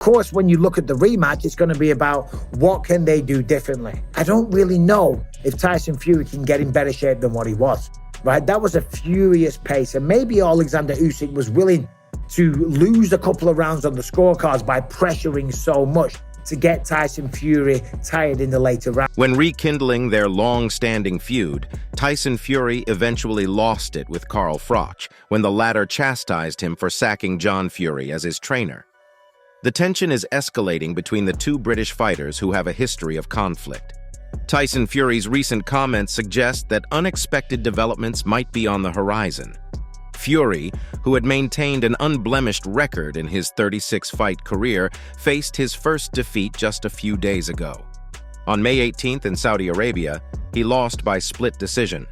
Of course, when you look at the rematch, it's going to be about what can they do differently. I don't really know if Tyson Fury can get in better shape than what he was, right? That was a furious pace, and maybe Alexander Usyk was willing to lose a couple of rounds on the scorecards by pressuring so much to get Tyson Fury tired in the later round. When rekindling their long-standing feud, Tyson Fury eventually lost it with Carl Froch when the latter chastised him for sacking John Fury as his trainer. The tension is escalating between the two British fighters who have a history of conflict. Tyson Fury's recent comments suggest that unexpected developments might be on the horizon. Fury, who had maintained an unblemished record in his 36-fight career, faced his first defeat just a few days ago. On May 18th in Saudi Arabia, he lost by split decision.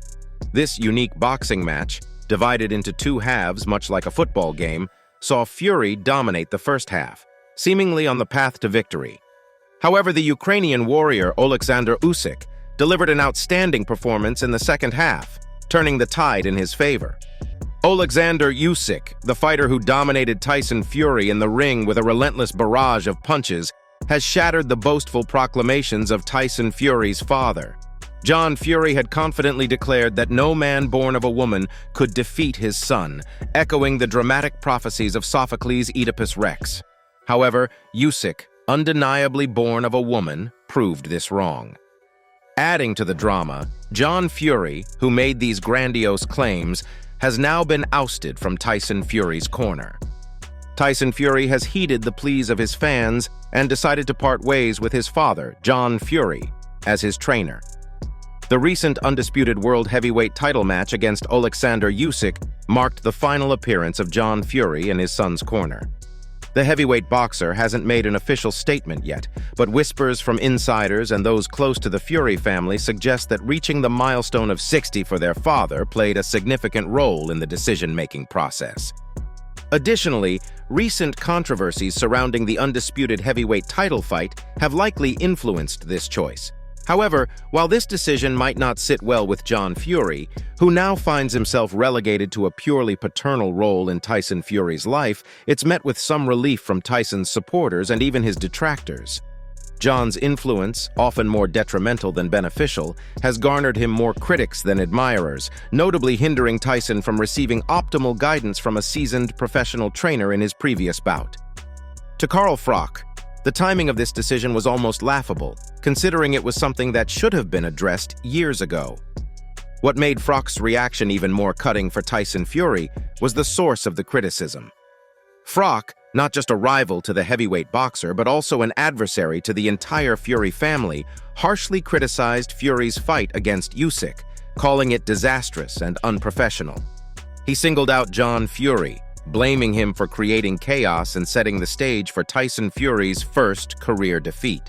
This unique boxing match, divided into two halves much like a football game, saw Fury dominate the first half, seemingly on the path to victory. However, the Ukrainian warrior Alexander Usyk delivered an outstanding performance in the second half, turning the tide in his favor. Alexander Usyk, the fighter who dominated Tyson Fury in the ring with a relentless barrage of punches, has shattered the boastful proclamations of Tyson Fury's father. John Fury had confidently declared that no man born of a woman could defeat his son, echoing the dramatic prophecies of Sophocles' Oedipus Rex. However, Usyk, undeniably born of a woman, proved this wrong. Adding to the drama, John Fury, who made these grandiose claims, has now been ousted from Tyson Fury's corner. Tyson Fury has heeded the pleas of his fans and decided to part ways with his father, John Fury, as his trainer. The recent undisputed world heavyweight title match against Alexander Usyk marked the final appearance of John Fury in his son's corner. The heavyweight boxer hasn't made an official statement yet, but whispers from insiders and those close to the Fury family suggest that reaching the milestone of 60 for their father played a significant role in the decision-making process. Additionally, recent controversies surrounding the undisputed heavyweight title fight have likely influenced this choice. However, while this decision might not sit well with John Fury, who now finds himself relegated to a purely paternal role in Tyson Fury's life, it's met with some relief from Tyson's supporters and even his detractors. John's influence, often more detrimental than beneficial, has garnered him more critics than admirers, notably hindering Tyson from receiving optimal guidance from a seasoned professional trainer in his previous bout. To Carl Froch, the timing of this decision was almost laughable, considering it was something that should have been addressed years ago. What made Froch's reaction even more cutting for Tyson Fury was the source of the criticism. Froch, not just a rival to the heavyweight boxer, but also an adversary to the entire Fury family, harshly criticized Fury's fight against Usyk, calling it disastrous and unprofessional. He singled out John Fury, blaming him for creating chaos and setting the stage for Tyson Fury's first career defeat.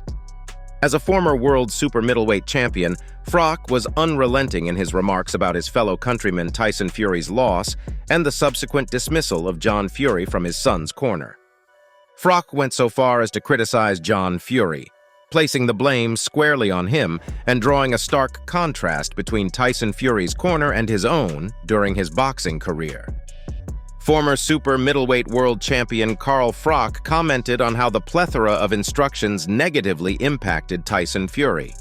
As a former world super middleweight champion, Froch was unrelenting in his remarks about his fellow countryman Tyson Fury's loss and the subsequent dismissal of John Fury from his son's corner. Froch went so far as to criticize John Fury, placing the blame squarely on him and drawing a stark contrast between Tyson Fury's corner and his own during his boxing career. Former super middleweight world champion Carl Froch commented on how the plethora of instructions negatively impacted Tyson Fury.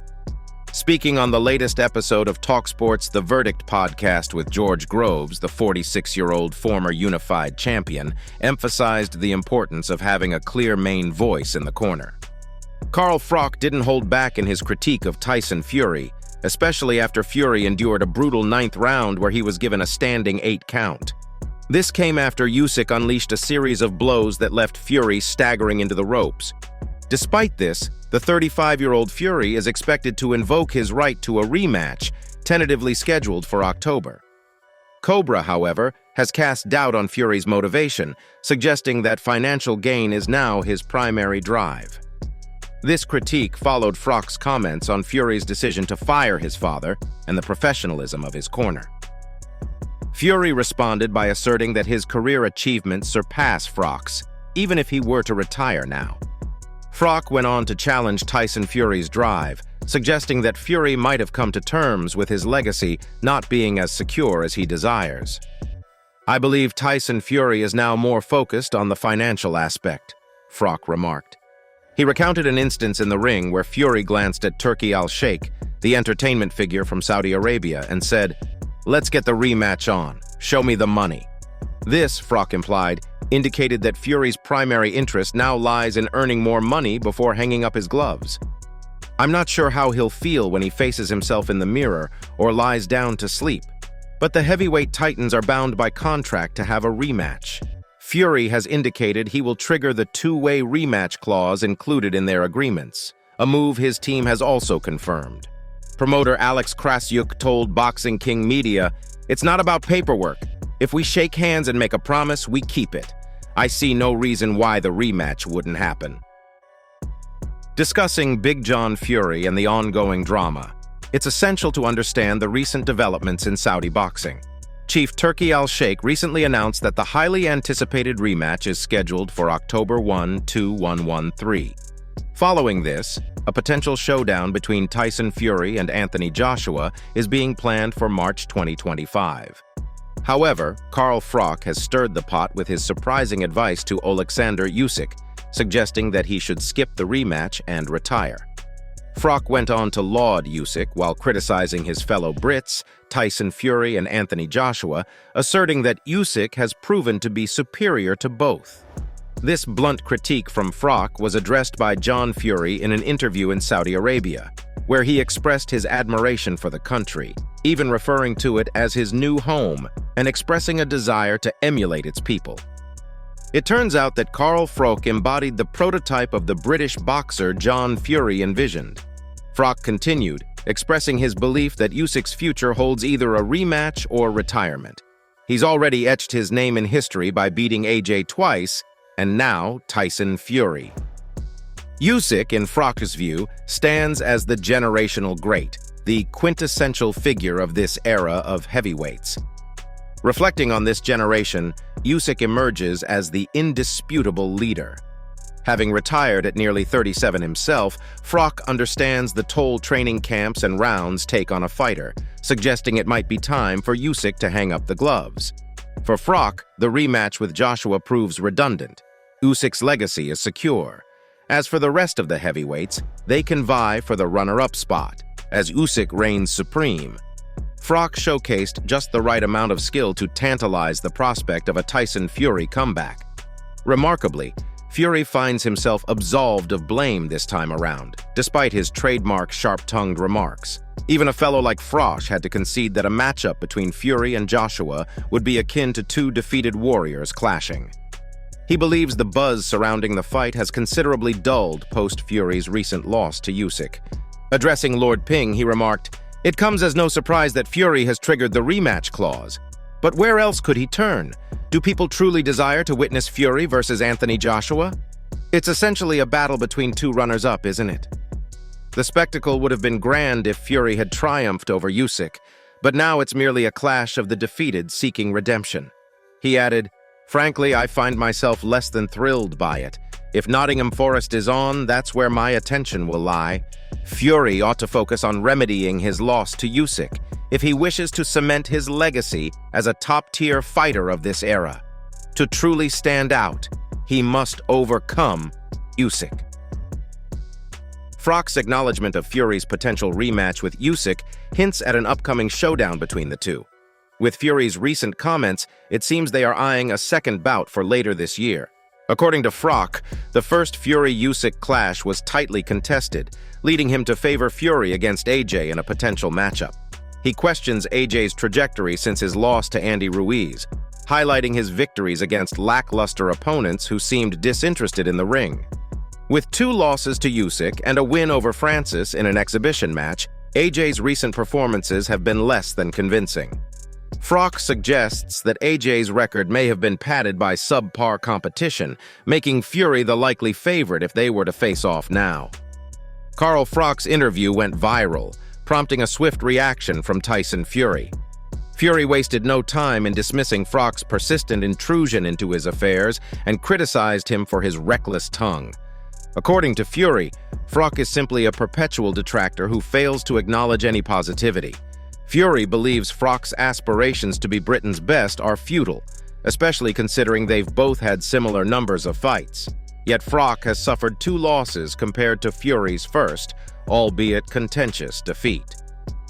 Speaking on the latest episode of TalkSport's The Verdict podcast with George Groves, the 46-year-old former unified champion, emphasized the importance of having a clear main voice in the corner. Carl Froch didn't hold back in his critique of Tyson Fury, especially after Fury endured a brutal 9th round where he was given a standing 8 count. This came after Usyk unleashed a series of blows that left Fury staggering into the ropes. Despite this, the 35-year-old Fury is expected to invoke his right to a rematch, tentatively scheduled for October. Cobra, however, has cast doubt on Fury's motivation, suggesting that financial gain is now his primary drive. This critique followed Froch's comments on Fury's decision to fire his father and the professionalism of his corner. Fury responded by asserting that his career achievements surpass Froch's, even if he were to retire now. Froch went on to challenge Tyson Fury's drive, suggesting that Fury might have come to terms with his legacy not being as secure as he desires. "I believe Tyson Fury is now more focused on the financial aspect. Froch remarked. He recounted an instance in the ring where Fury glanced at Turki al-Sheikh, the entertainment figure from Saudi Arabia, and said, "Let's get the rematch on. Show me the money." This, Froch implied, indicated that Fury's primary interest now lies in earning more money before hanging up his gloves. "I'm not sure how he'll feel when he faces himself in the mirror or lies down to sleep, but the heavyweight titans are bound by contract to have a rematch. Fury has indicated he will trigger the two-way rematch clause included in their agreements, a move his team has also confirmed." Promoter Alex Krasyuk told Boxing King Media, "It's not about paperwork. If we shake hands and make a promise, we keep it. I see no reason why the rematch wouldn't happen." Discussing Big John Fury and the ongoing drama, it's essential to understand the recent developments in Saudi boxing. Chief Turki al-Sheikh recently announced that the highly anticipated rematch is scheduled for October 1, 2113. Following this, a potential showdown between Tyson Fury and Anthony Joshua is being planned for March 2025. However, Carl Froch has stirred the pot with his surprising advice to Alexander Usyk, suggesting that he should skip the rematch and retire. Froch went on to laud Usyk while criticizing his fellow Brits, Tyson Fury and Anthony Joshua, asserting that Usyk has proven to be superior to both. This blunt critique from Froch was addressed by John Fury in an interview in Saudi Arabia, where he expressed his admiration for the country, even referring to it as his new home and expressing a desire to emulate its people. It turns out that Carl Froch embodied the prototype of the British boxer John Fury envisioned. Froch continued, expressing his belief that Usyk's future holds either a rematch or retirement. He's already etched his name in history by beating AJ twice, and now Tyson Fury. Usyk, in Froch's view, stands as the generational great, the quintessential figure of this era of heavyweights. Reflecting on this generation, Usyk emerges as the indisputable leader. Having retired at nearly 37 himself, Froch understands the toll training camps and rounds take on a fighter, suggesting it might be time for Usyk to hang up the gloves. For Froch, the rematch with Joshua proves redundant. Usyk's legacy is secure. As for the rest of the heavyweights, they can vie for the runner-up spot, as Usyk reigns supreme. Froch showcased just the right amount of skill to tantalize the prospect of a Tyson Fury comeback. Remarkably, Fury finds himself absolved of blame this time around, despite his trademark sharp-tongued remarks. Even a fellow like Froch had to concede that a matchup between Fury and Joshua would be akin to two defeated warriors clashing. He believes the buzz surrounding the fight has considerably dulled post-Fury's recent loss to Usyk. Addressing Lord Ping, he remarked, "It comes as no surprise that Fury has triggered the rematch clause. But where else could he turn? Do people truly desire to witness Fury versus Anthony Joshua? It's essentially a battle between two runners-up, isn't it? The spectacle would have been grand if Fury had triumphed over Usyk, but now it's merely a clash of the defeated seeking redemption." He added, "Frankly, I find myself less than thrilled by it. If Nottingham Forest is on, that's where my attention will lie. Fury ought to focus on remedying his loss to Usyk if he wishes to cement his legacy as a top-tier fighter of this era. To truly stand out, he must overcome Usyk." Froch's acknowledgement of Fury's potential rematch with Usyk hints at an upcoming showdown between the two. With Fury's recent comments, it seems they are eyeing a second bout for later this year. According to Froch, the first Fury-Usyk clash was tightly contested, leading him to favor Fury against AJ in a potential matchup. He questions AJ's trajectory since his loss to Andy Ruiz, highlighting his victories against lackluster opponents who seemed disinterested in the ring. With 2 losses to Usyk and a win over Francis in an exhibition match, AJ's recent performances have been less than convincing. Froch suggests that AJ's record may have been padded by subpar competition, making Fury the likely favorite if they were to face off now. Carl Froch's interview went viral, prompting a swift reaction from Tyson Fury. Fury wasted no time in dismissing Froch's persistent intrusion into his affairs and criticized him for his reckless tongue. According to Fury, Froch is simply a perpetual detractor who fails to acknowledge any positivity. Fury believes Froch's aspirations to be Britain's best are futile, especially considering they've both had similar numbers of fights. Yet Froch has suffered 2 losses compared to Fury's first, albeit contentious, defeat.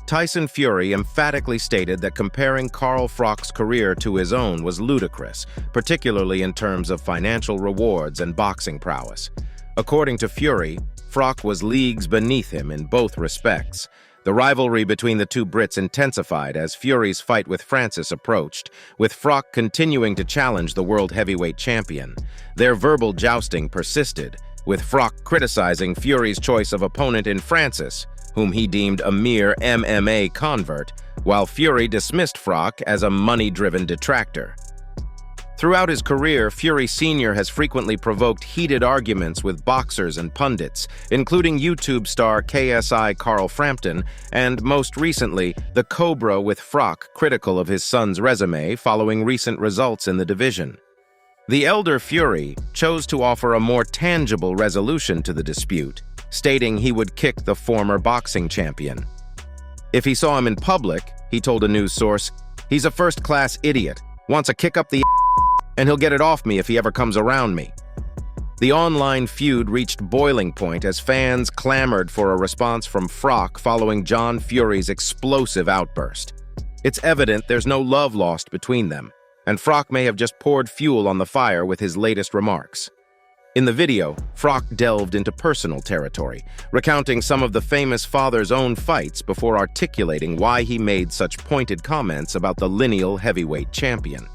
Tyson Fury emphatically stated that comparing Carl Froch's career to his own was ludicrous, particularly in terms of financial rewards and boxing prowess. According to Fury, Froch was leagues beneath him in both respects. The rivalry between the two Brits intensified as Fury's fight with Francis approached, with Froch continuing to challenge the world heavyweight champion. Their verbal jousting persisted, with Froch criticizing Fury's choice of opponent in Francis, whom he deemed a mere MMA convert, while Fury dismissed Froch as a money-driven detractor. Throughout his career, Fury Sr. has frequently provoked heated arguments with boxers and pundits, including YouTube star KSI Carl Frampton, and most recently, the Cobra with Froch critical of his son's resume following recent results in the division. The elder Fury chose to offer a more tangible resolution to the dispute, stating he would kick the former boxing champion. If he saw him in public, he told a news source, "He's a first-class idiot, wants a kick up the and he'll get it off me if he ever comes around me." The online feud reached boiling point as fans clamored for a response from Froch following John Fury's explosive outburst. It's evident there's no love lost between them, and Froch may have just poured fuel on the fire with his latest remarks. In the video, Froch delved into personal territory, recounting some of the famous father's own fights before articulating why he made such pointed comments about the lineal heavyweight champion.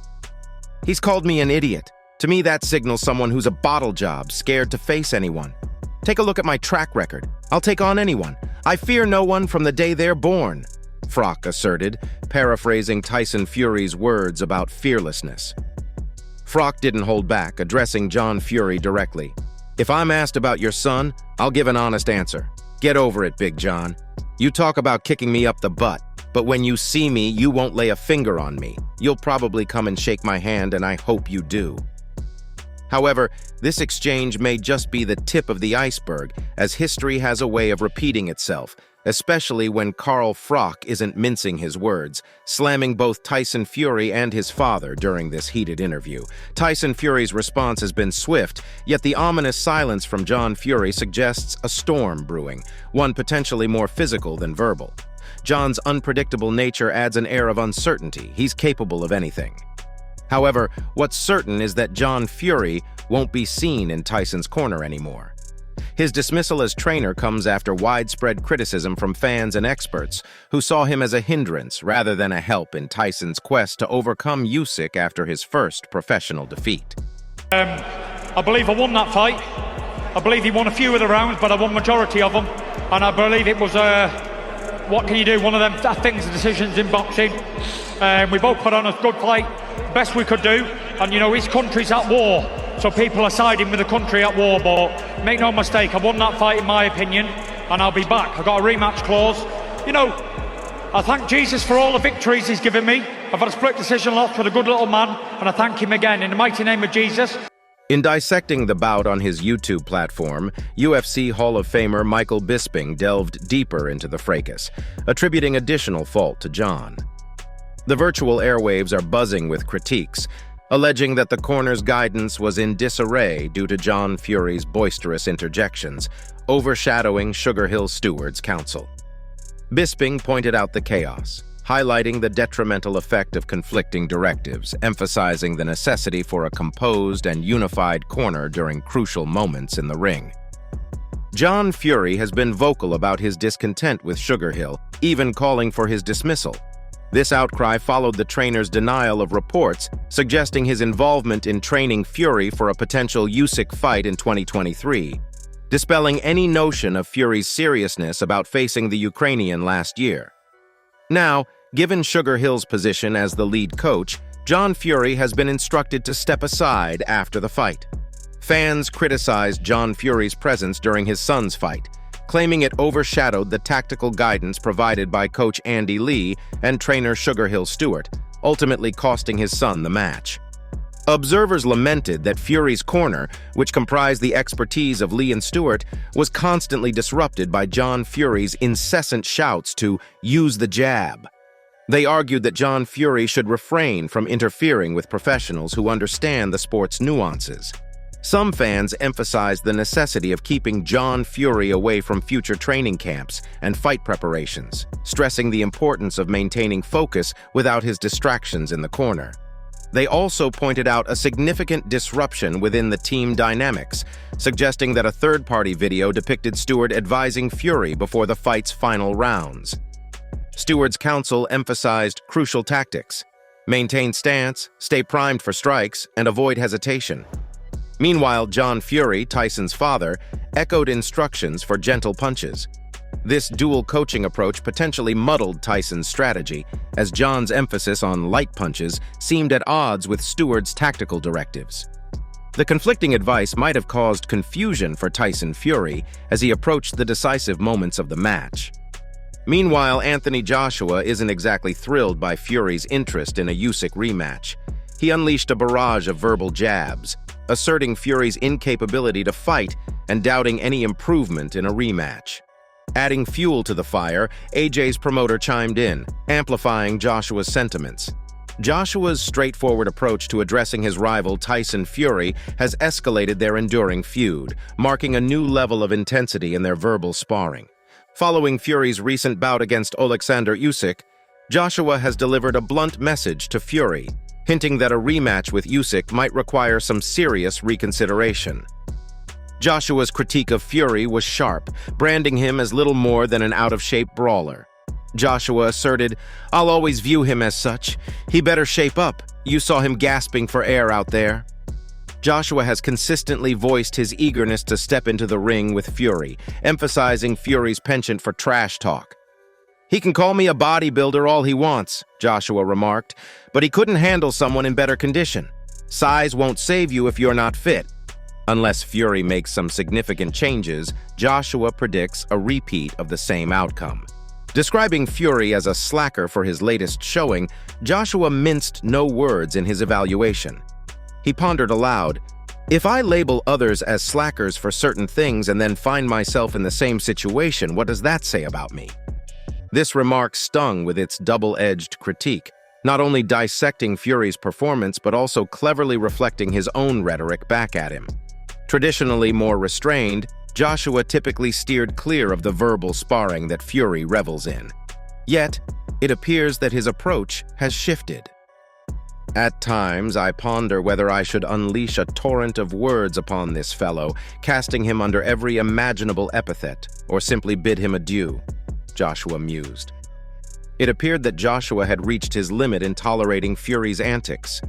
"He's called me an idiot. To me, that signals someone who's a bottle job, scared to face anyone. Take a look at my track record. I'll take on anyone. I fear no one from the day they're born," Froch asserted, paraphrasing Tyson Fury's words about fearlessness. Froch didn't hold back, addressing John Fury directly. "If I'm asked about your son, I'll give an honest answer. Get over it, Big John. You talk about kicking me up the butt, but when you see me, you won't lay a finger on me. You'll probably come and shake my hand, and I hope you do." However, this exchange may just be the tip of the iceberg, as history has a way of repeating itself, especially when Carl Froch isn't mincing his words, slamming both Tyson Fury and his father during this heated interview. Tyson Fury's response has been swift, yet the ominous silence from John Fury suggests a storm brewing, one potentially more physical than verbal. John's unpredictable nature adds an air of uncertainty. He's capable of anything. However, what's certain is that John Fury won't be seen in Tyson's corner anymore. His dismissal as trainer comes after widespread criticism from fans and experts who saw him as a hindrance rather than a help in Tyson's quest to overcome Usyk after his first professional defeat. I believe I won that fight. I believe he won a few of the rounds, but I won majority of them. And I believe it was, what can you do? One of them things, decisions in boxing. We both put on a good fight, best we could do. And you know, his country's at war. So people are siding with the country at war, but make no mistake, I won that fight in my opinion, and I'll be back. I've got a rematch clause. You know, I thank Jesus for all the victories he's given me. I've had a split decision loss with a good little man, and I thank him again in the mighty name of Jesus. In dissecting the bout on his YouTube platform, UFC Hall of Famer Michael Bisping delved deeper into the fracas, attributing additional fault to John. The virtual airwaves are buzzing with critiques, alleging that the corner's guidance was in disarray due to John Fury's boisterous interjections, overshadowing Sugar Hill Steward's counsel. Bisping pointed out the chaos, highlighting the detrimental effect of conflicting directives, emphasizing the necessity for a composed and unified corner during crucial moments in the ring. John Fury has been vocal about his discontent with Sugar Hill, even calling for his dismissal. This outcry followed the trainer's denial of reports suggesting his involvement in training Fury for a potential Usyk fight in 2023, dispelling any notion of Fury's seriousness about facing the Ukrainian last year. Now, given Sugar Hill's position as the lead coach, John Fury has been instructed to step aside after the fight. Fans criticized John Fury's presence during his son's fight, claiming it overshadowed the tactical guidance provided by coach Andy Lee and trainer Sugar Hill Stewart, ultimately costing his son the match. Observers lamented that Fury's corner, which comprised the expertise of Lee and Stewart, was constantly disrupted by John Fury's incessant shouts to use the jab. They argued that John Fury should refrain from interfering with professionals who understand the sport's nuances. Some fans emphasized the necessity of keeping John Fury away from future training camps and fight preparations, stressing the importance of maintaining focus without his distractions in the corner. They also pointed out a significant disruption within the team dynamics, suggesting that a third-party video depicted Stewart advising Fury before the fight's final rounds. Stewart's counsel emphasized crucial tactics: maintain stance, stay primed for strikes, and avoid hesitation. Meanwhile, John Fury, Tyson's father, echoed instructions for gentle punches. This dual coaching approach potentially muddled Tyson's strategy, as John's emphasis on light punches seemed at odds with Stewart's tactical directives. The conflicting advice might have caused confusion for Tyson Fury as he approached the decisive moments of the match. Meanwhile, Anthony Joshua isn't exactly thrilled by Fury's interest in a Usyk rematch. He unleashed a barrage of verbal jabs, asserting Fury's incapability to fight and doubting any improvement in a rematch. Adding fuel to the fire, AJ's promoter chimed in, amplifying Joshua's sentiments. Joshua's straightforward approach to addressing his rival Tyson Fury has escalated their enduring feud, marking a new level of intensity in their verbal sparring. Following Fury's recent bout against Alexander Usyk, Joshua has delivered a blunt message to Fury, hinting that a rematch with Usyk might require some serious reconsideration. Joshua's critique of Fury was sharp, branding him as little more than an out-of-shape brawler. Joshua asserted, "I'll always view him as such. He better shape up. You saw him gasping for air out there." Joshua has consistently voiced his eagerness to step into the ring with Fury, emphasizing Fury's penchant for trash talk. "He can call me a bodybuilder all he wants," Joshua remarked, "but he couldn't handle someone in better condition. Size won't save you if you're not fit." Unless Fury makes some significant changes, Joshua predicts a repeat of the same outcome. Describing Fury as a slacker for his latest showing, Joshua minced no words in his evaluation. He pondered aloud, "If I label others as slackers for certain things and then find myself in the same situation, what does that say about me?" This remark stung with its double-edged critique, not only dissecting Fury's performance but also cleverly reflecting his own rhetoric back at him. Traditionally more restrained, Joshua typically steered clear of the verbal sparring that Fury revels in. Yet, it appears that his approach has shifted. "At times, I ponder whether I should unleash a torrent of words upon this fellow, casting him under every imaginable epithet, or simply bid him adieu," Joshua mused. It appeared that Joshua had reached his limit in tolerating Fury's antics.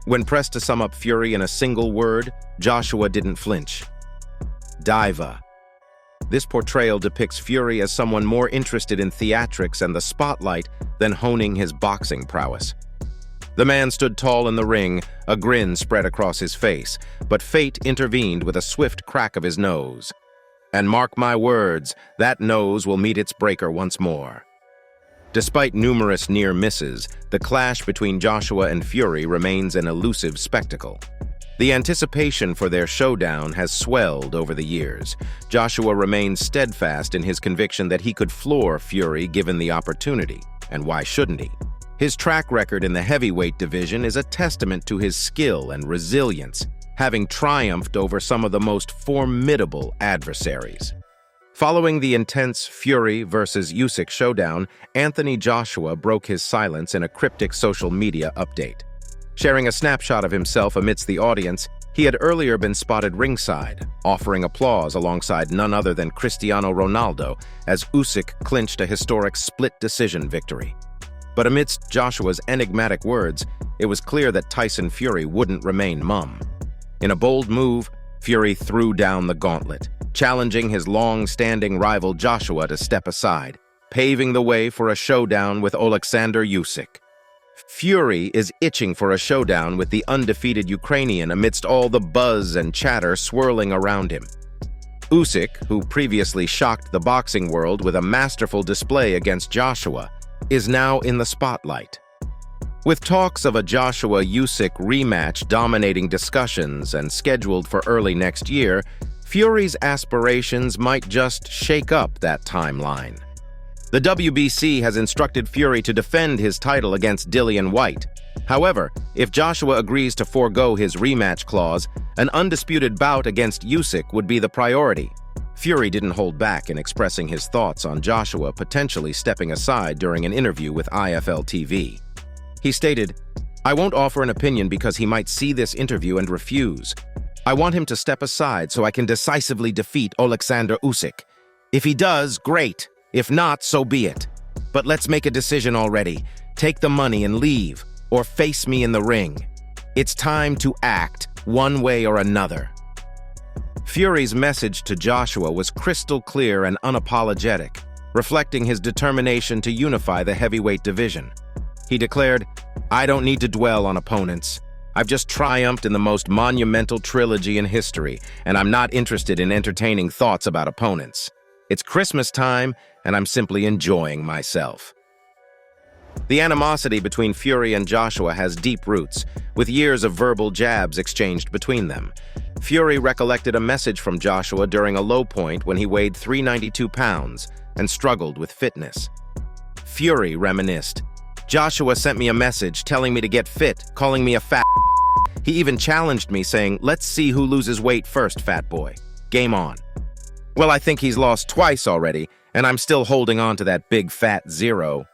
When pressed to sum up Fury in a single word, Joshua didn't flinch. Diva. This portrayal depicts Fury as someone more interested in theatrics and the spotlight than honing his boxing prowess. The man stood tall in the ring, a grin spread across his face, but fate intervened with a swift crack of his nose. And mark my words, that nose will meet its breaker once more. Despite numerous near misses, the clash between Joshua and Fury remains an elusive spectacle. The anticipation for their showdown has swelled over the years. Joshua remains steadfast in his conviction that he could floor Fury given the opportunity, and why shouldn't he? His track record in the heavyweight division is a testament to his skill and resilience, having triumphed over some of the most formidable adversaries. Following the intense Fury versus Usyk showdown, Anthony Joshua broke his silence in a cryptic social media update. Sharing a snapshot of himself amidst the audience, he had earlier been spotted ringside, offering applause alongside none other than Cristiano Ronaldo as Usyk clinched a historic split-decision victory. But amidst Joshua's enigmatic words, it was clear that Tyson Fury wouldn't remain mum. In a bold move, Fury threw down the gauntlet, challenging his long-standing rival Joshua to step aside, paving the way for a showdown with Alexander Usyk. Fury is itching for a showdown with the undefeated Ukrainian amidst all the buzz and chatter swirling around him. Usyk, who previously shocked the boxing world with a masterful display against Joshua, is now in the spotlight. With talks of a Joshua-Usyk rematch dominating discussions and scheduled for early next year, Fury's aspirations might just shake up that timeline. The WBC has instructed Fury to defend his title against Dillian Whyte. However, if Joshua agrees to forego his rematch clause, an undisputed bout against Usyk would be the priority. Fury didn't hold back in expressing his thoughts on Joshua potentially stepping aside during an interview with IFL TV. He stated, "I won't offer an opinion because he might see this interview and refuse. I want him to step aside so I can decisively defeat Alexander Usyk. If he does, great. If not, so be it. But let's make a decision already. Take the money and leave, or face me in the ring. It's time to act, one way or another." Fury's message to Joshua was crystal clear and unapologetic, reflecting his determination to unify the heavyweight division. He declared, "I don't need to dwell on opponents. I've just triumphed in the most monumental trilogy in history, and I'm not interested in entertaining thoughts about opponents. It's Christmas time, and I'm simply enjoying myself." The animosity between Fury and Joshua has deep roots, with years of verbal jabs exchanged between them. Fury recollected a message from Joshua during a low point when he weighed 392 pounds and struggled with fitness. Fury reminisced, "Joshua sent me a message telling me to get fit, calling me a fat. He even challenged me saying, 'Let's see who loses weight first, fat boy. Game on.' Well, I think he's lost twice already, and I'm still holding on to that big fat zero."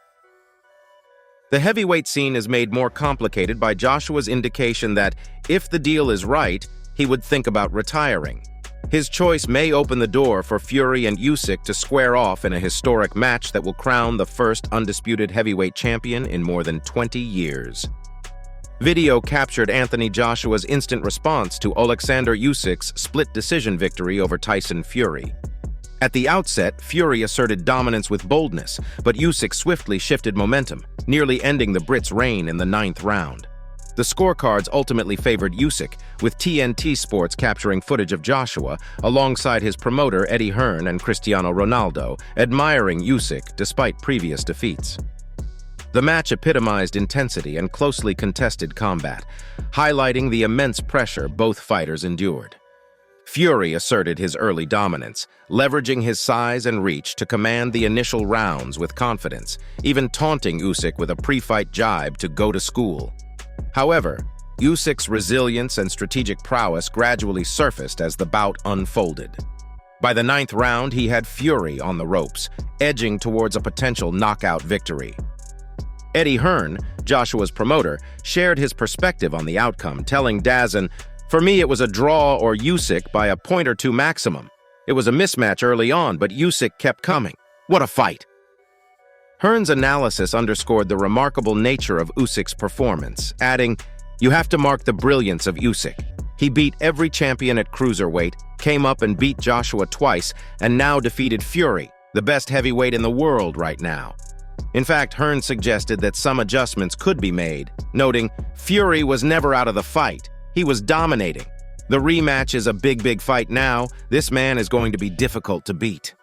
The heavyweight scene is made more complicated by Joshua's indication that, if the deal is right, he would think about retiring. His choice may open the door for Fury and Usyk to square off in a historic match that will crown the first undisputed heavyweight champion in more than 20 years. Video captured Anthony Joshua's instant response to Alexander Usyk's split decision victory over Tyson Fury. At the outset, Fury asserted dominance with boldness, but Usyk swiftly shifted momentum, nearly ending the Brit's reign in the 9th round. The scorecards ultimately favored Usyk, with TNT Sports capturing footage of Joshua alongside his promoter Eddie Hearn and Cristiano Ronaldo, admiring Usyk despite previous defeats. The match epitomized intensity and closely contested combat, highlighting the immense pressure both fighters endured. Fury asserted his early dominance, leveraging his size and reach to command the initial rounds with confidence, even taunting Usyk with a pre-fight jibe to go to school. However, Usyk's resilience and strategic prowess gradually surfaced as the bout unfolded. By the 9th round, he had Fury on the ropes, edging towards a potential knockout victory. Eddie Hearn, Joshua's promoter, shared his perspective on the outcome, telling DAZN, "For me, it was a draw or Usyk by a point or two maximum. It was a mismatch early on, but Usyk kept coming. What a fight!" Hearn's analysis underscored the remarkable nature of Usyk's performance, adding, "You have to mark the brilliance of Usyk. He beat every champion at cruiserweight, came up and beat Joshua twice, and now defeated Fury, the best heavyweight in the world right now." In fact, Hearn suggested that some adjustments could be made, noting, "Fury was never out of the fight. He was dominating. The rematch is a big fight now. This man is going to be difficult to beat."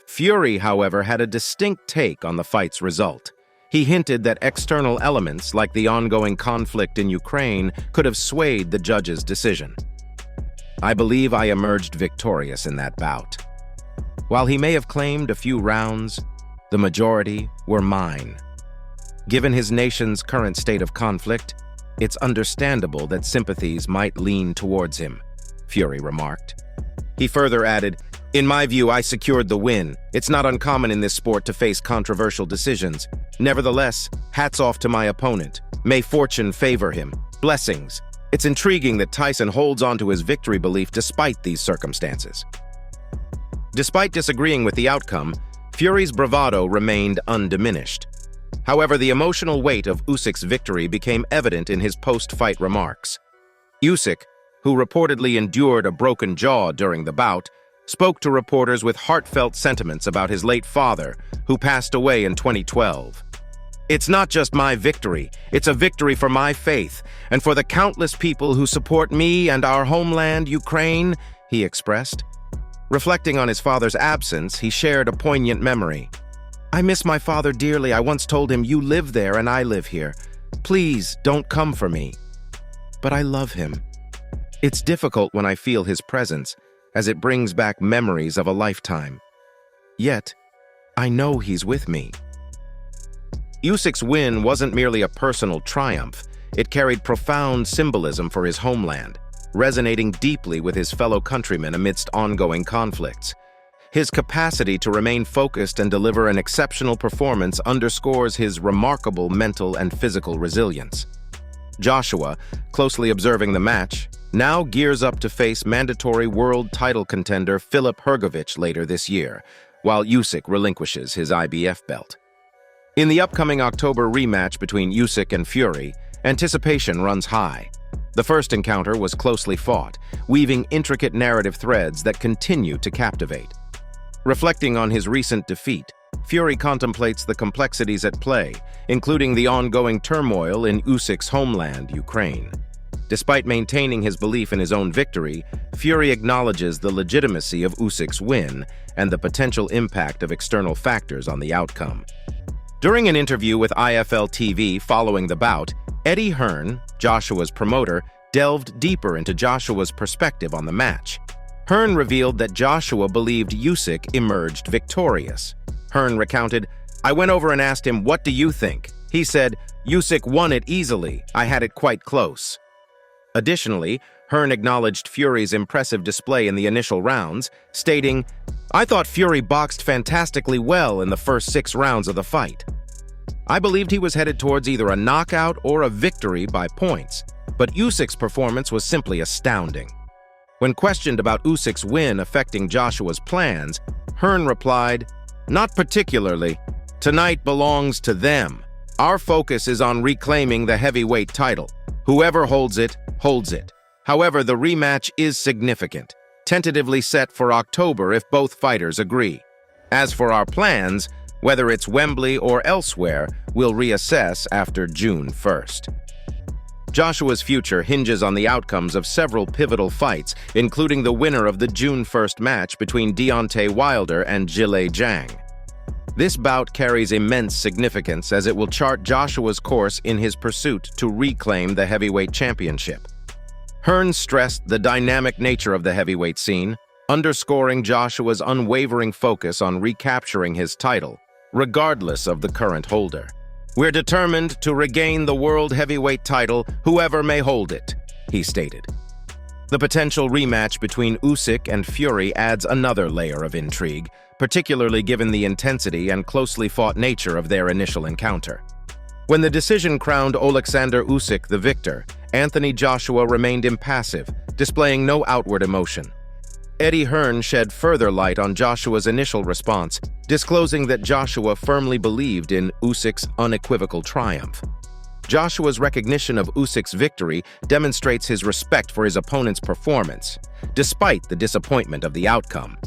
Fury, however, had a distinct take on the fight's result. He hinted that external elements, like the ongoing conflict in Ukraine, could have swayed the judge's decision. "I believe I emerged victorious in that bout. While he may have claimed a few rounds, the majority were mine. Given his nation's current state of conflict, it's understandable that sympathies might lean towards him," Fury remarked. He further added, "In my view, I secured the win. It's not uncommon in this sport to face controversial decisions. Nevertheless, hats off to my opponent. May fortune favor him. Blessings." It's intriguing that Tyson holds on to his victory belief despite these circumstances. Despite disagreeing with the outcome, Fury's bravado remained undiminished. However, the emotional weight of Usyk's victory became evident in his post-fight remarks. Usyk, who reportedly endured a broken jaw during the bout, spoke to reporters with heartfelt sentiments about his late father, who passed away in 2012. "It's not just my victory, it's a victory for my faith, and for the countless people who support me and our homeland, Ukraine," he expressed. Reflecting on his father's absence, he shared a poignant memory. "I miss my father dearly. I once told him, 'You live there and I live here. Please don't come for me.' But I love him. It's difficult when I feel his presence, as it brings back memories of a lifetime. Yet, I know he's with me." Usyk's win wasn't merely a personal triumph. It carried profound symbolism for his homeland, resonating deeply with his fellow countrymen amidst ongoing conflicts. His capacity to remain focused and deliver an exceptional performance underscores his remarkable mental and physical resilience. Joshua, closely observing the match, now gears up to face mandatory world title contender Filip Hrgović later this year, while Usyk relinquishes his IBF belt. In the upcoming October rematch between Usyk and Fury, anticipation runs high. The first encounter was closely fought, weaving intricate narrative threads that continue to captivate. Reflecting on his recent defeat, Fury contemplates the complexities at play, including the ongoing turmoil in Usyk's homeland, Ukraine. Despite maintaining his belief in his own victory, Fury acknowledges the legitimacy of Usyk's win and the potential impact of external factors on the outcome. During an interview with IFL TV following the bout, Eddie Hearn, Joshua's promoter, delved deeper into Joshua's perspective on the match. Hearn revealed that Joshua believed Usyk emerged victorious. Hearn recounted, "I went over and asked him, 'What do you think?' He said, 'Usyk won it easily. I had it quite close.'" Additionally, Hearn acknowledged Fury's impressive display in the initial rounds, stating, "I thought Fury boxed fantastically well in the first 6 rounds of the fight. I believed he was headed towards either a knockout or a victory by points, but Usyk's performance was simply astounding." When questioned about Usyk's win affecting Joshua's plans, Hearn replied, "Not particularly. Tonight belongs to them. Our focus is on reclaiming the heavyweight title. Whoever holds it, holds it. However, the rematch is significant, tentatively set for October if both fighters agree. As for our plans, whether it's Wembley or elsewhere, we'll reassess after June 1st. Joshua's future hinges on the outcomes of several pivotal fights, including the winner of the June 1st match between Deontay Wilder and Zhilei Zhang. This bout carries immense significance as it will chart Joshua's course in his pursuit to reclaim the heavyweight championship. Hearn stressed the dynamic nature of the heavyweight scene, underscoring Joshua's unwavering focus on recapturing his title, regardless of the current holder. "We're determined to regain the world heavyweight title, whoever may hold it," he stated. The potential rematch between Usyk and Fury adds another layer of intrigue, particularly given the intensity and closely fought nature of their initial encounter. When the decision crowned Oleksandr Usyk the victor, Anthony Joshua remained impassive, displaying no outward emotion. Eddie Hearn shed further light on Joshua's initial response, disclosing that Joshua firmly believed in Usyk's unequivocal triumph. Joshua's recognition of Usyk's victory demonstrates his respect for his opponent's performance, despite the disappointment of the outcome.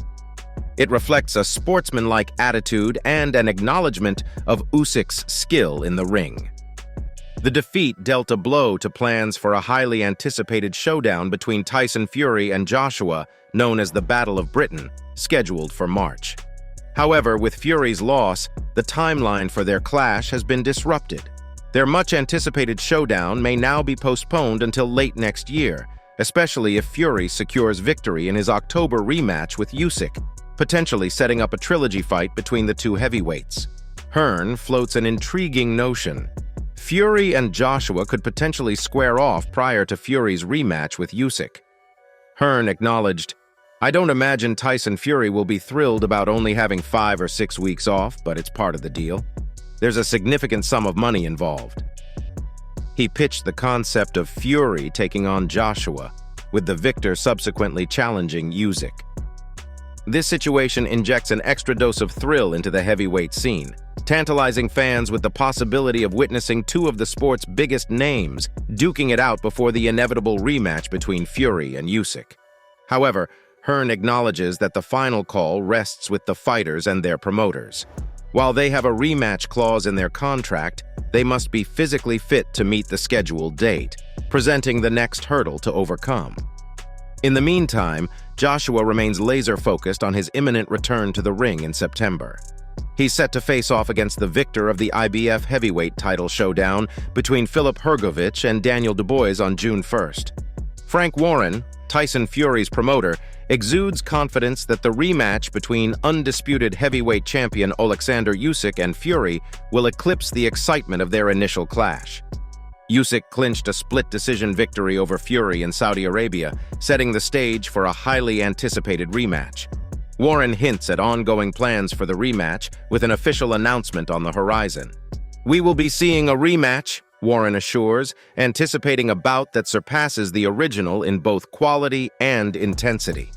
It reflects a sportsmanlike attitude and an acknowledgement of Usyk's skill in the ring. The defeat dealt a blow to plans for a highly anticipated showdown between Tyson Fury and Joshua, known as the Battle of Britain, scheduled for March. However, with Fury's loss, the timeline for their clash has been disrupted. Their much-anticipated showdown may now be postponed until late next year, especially if Fury secures victory in his October rematch with Usyk, potentially setting up a trilogy fight between the two heavyweights. Hearn floats an intriguing notion. Fury and Joshua could potentially square off prior to Fury's rematch with Usyk. Hearn acknowledged, "I don't imagine Tyson Fury will be thrilled about only having 5 or 6 weeks off, but it's part of the deal. There's a significant sum of money involved." He pitched the concept of Fury taking on Joshua, with the victor subsequently challenging Usyk. This situation injects an extra dose of thrill into the heavyweight scene, tantalizing fans with the possibility of witnessing two of the sport's biggest names duking it out before the inevitable rematch between Fury and Usyk. However, Hearn acknowledges that the final call rests with the fighters and their promoters. While they have a rematch clause in their contract, they must be physically fit to meet the scheduled date, presenting the next hurdle to overcome. In the meantime, Joshua remains laser-focused on his imminent return to the ring in September. He's set to face off against the victor of the IBF heavyweight title showdown between Filip Hrgović and Daniel Dubois on June 1st. Frank Warren, Tyson Fury's promoter, exudes confidence that the rematch between undisputed heavyweight champion Oleksandr Usyk and Fury will eclipse the excitement of their initial clash. Usyk clinched a split-decision victory over Fury in Saudi Arabia, setting the stage for a highly anticipated rematch. Warren hints at ongoing plans for the rematch, with an official announcement on the horizon. "We will be seeing a rematch," Warren assures, anticipating a bout that surpasses the original in both quality and intensity.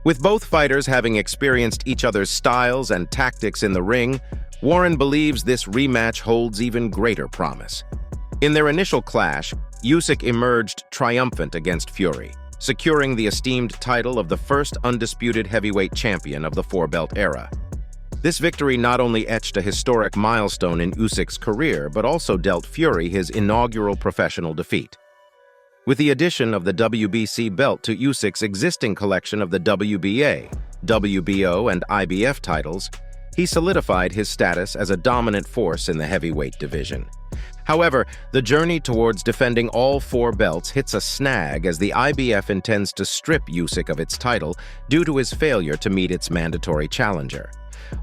With both fighters having experienced each other's styles and tactics in the ring, Warren believes this rematch holds even greater promise. In their initial clash, Usyk emerged triumphant against Fury, securing the esteemed title of the first undisputed heavyweight champion of the four-belt era. This victory not only etched a historic milestone in Usyk's career, but also dealt Fury his inaugural professional defeat. With the addition of the WBC belt to Usyk's existing collection of the WBA, WBO, and IBF titles, he solidified his status as a dominant force in the heavyweight division. However, the journey towards defending all four belts hits a snag as the IBF intends to strip Usyk of its title due to his failure to meet its mandatory challenger.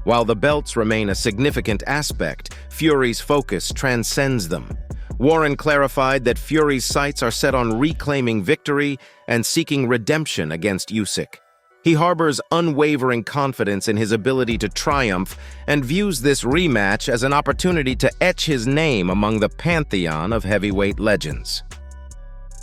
While the belts remain a significant aspect, Fury's focus transcends them. Warren clarified that Fury's sights are set on reclaiming victory and seeking redemption against Usyk. He harbors unwavering confidence in his ability to triumph and views this rematch as an opportunity to etch his name among the pantheon of heavyweight legends.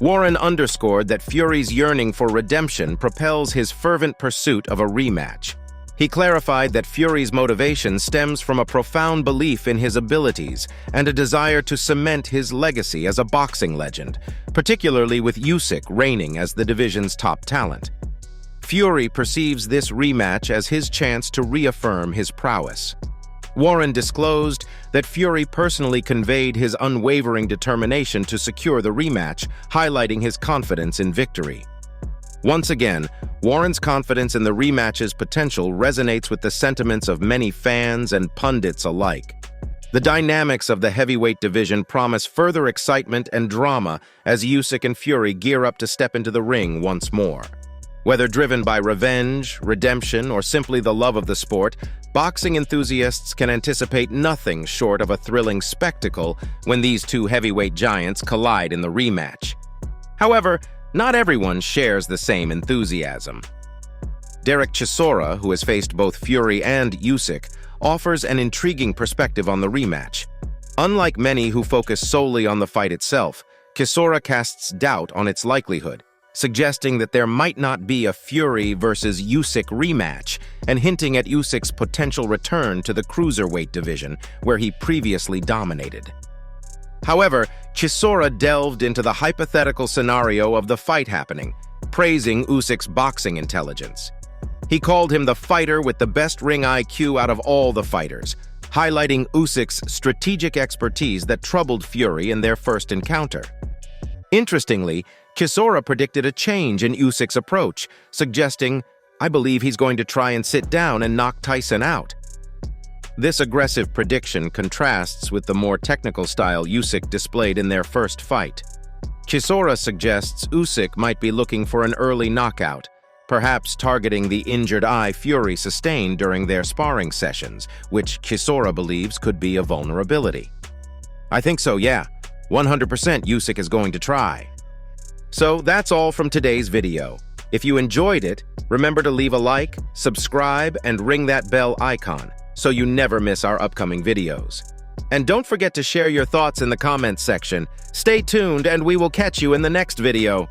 Warren underscored that Fury's yearning for redemption propels his fervent pursuit of a rematch. He clarified that Fury's motivation stems from a profound belief in his abilities and a desire to cement his legacy as a boxing legend, particularly with Usyk reigning as the division's top talent. Fury perceives this rematch as his chance to reaffirm his prowess. Warren disclosed that Fury personally conveyed his unwavering determination to secure the rematch, highlighting his confidence in victory. Once again, Warren's confidence in the rematch's potential resonates with the sentiments of many fans and pundits alike. The dynamics of the heavyweight division promise further excitement and drama as Usyk and Fury gear up to step into the ring once more. Whether driven by revenge, redemption, or simply the love of the sport, boxing enthusiasts can anticipate nothing short of a thrilling spectacle when these two heavyweight giants collide in the rematch. However, not everyone shares the same enthusiasm. Derek Chisora, who has faced both Fury and Usyk, offers an intriguing perspective on the rematch. Unlike many who focus solely on the fight itself, Chisora casts doubt on its likelihood, suggesting that there might not be a Fury versus Usyk rematch, and hinting at Usyk's potential return to the cruiserweight division, where he previously dominated. However, Chisora delved into the hypothetical scenario of the fight happening, praising Usyk's boxing intelligence. He called him the fighter with the best ring IQ out of all the fighters, highlighting Usyk's strategic expertise that troubled Fury in their first encounter. Interestingly, Chisora predicted a change in Usyk's approach, suggesting, "I believe he's going to try and sit down and knock Tyson out." This aggressive prediction contrasts with the more technical style Usyk displayed in their first fight. Chisora suggests Usyk might be looking for an early knockout, perhaps targeting the injured eye Fury sustained during their sparring sessions, which Chisora believes could be a vulnerability. "I think so, yeah. 100% Usyk is going to try." So that's all from today's video. If you enjoyed it, remember to leave a like, subscribe, and ring that bell icon so you never miss our upcoming videos. And don't forget to share your thoughts in the comments section. Stay tuned and we will catch you in the next video.